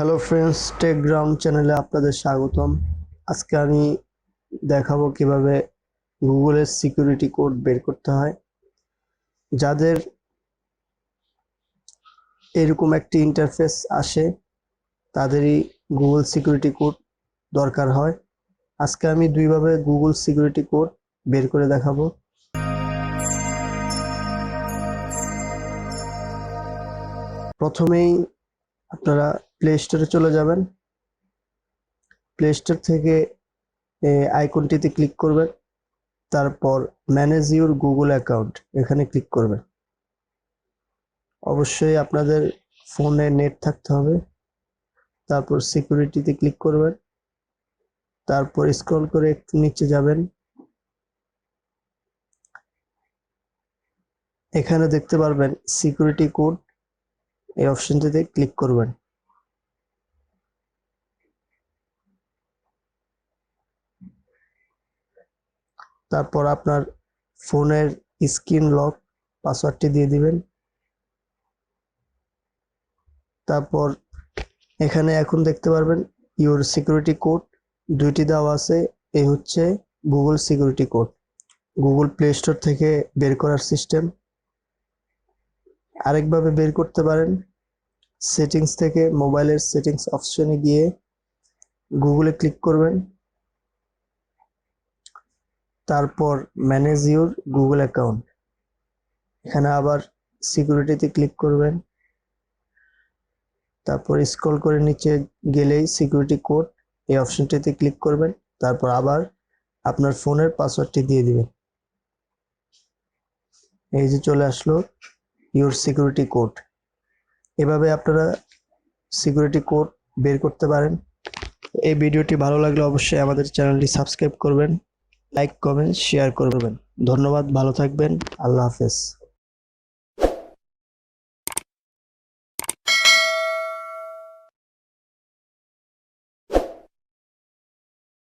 Hello friends, টেকগ্রাম চ্যানেলে আপনাদের স্বাগতম। আজকে আমি দেখাবো কিভাবে গুগলের সিকিউরিটি কোড বের করতে হয়। যাদের এরকম একটি ইন্টারফেস আসে তাদেরই গুগল সিকিউরিটি কোড দরকার হয়। আজকে আমি দুইভাবে গুগল সিকিউরিটি কোড বের করে দেখাবো। প্রথমেই আপনারা প্লে স্টোরে চলে যাবেন। প্লে স্টোর থেকে আইকনটিতে ক্লিক করবেন, তারপর ম্যানেজ ইউর গুগল অ্যাকাউন্ট এখানে ক্লিক করবেন। অবশ্যই আপনাদের ফোনে নেট থাকতে হবে। তারপর সিকিউরিটিতে ক্লিক করবেন, তারপর স্ক্রল করে একটু নিচে যাবেন। এখানে দেখতে পারবেন সিকিউরিটি কোড, এই অপশনটিতে ক্লিক করবেন। তারপর আপনার ফোনের স্ক্রিন লক পাসওয়ার্ডটি দিয়ে দিবেন। তারপর এখানে এখন দেখতে পারবেন ইউর সিকিউরিটি কোড দুইটি দেওয়া আছে। এই হচ্ছে Google security code, Google play store থেকে বের করার সিস্টেম। আরেকভাবে বের করতে পারেন, সেটিংস থেকে মোবাইলের সেটিংস অপশনে গিয়ে গুগলে ক্লিক করবেন, তারপর ম্যানেজ ইউর গুগল অ্যাকাউন্ট, এখানে আবার সিকিউরিটিতে ক্লিক করবেন। তারপর স্ক্রল করে নিচে গেলেই সিকিউরিটি কোড, এই অপশনটিতে ক্লিক করবেন। তারপর আবার আপনার ফোনের পাসওয়ার্ডটি দিয়ে দিবেন। এই যে চলে আসলো ইউর সিকিউরিটি কোড। এভাবে আপনারা সিকিউরিটি কোড বের করতে পারেন। এই ভিডিওটি ভালো লাগলে অবশ্যই আমাদের চ্যানেলটি সাবস্ক্রাইব করবেন, লাইক কমেন্ট শেয়ার করবেন। ধন্যবাদ, ভালো থাকবেন, আল্লাহ হাফেজ।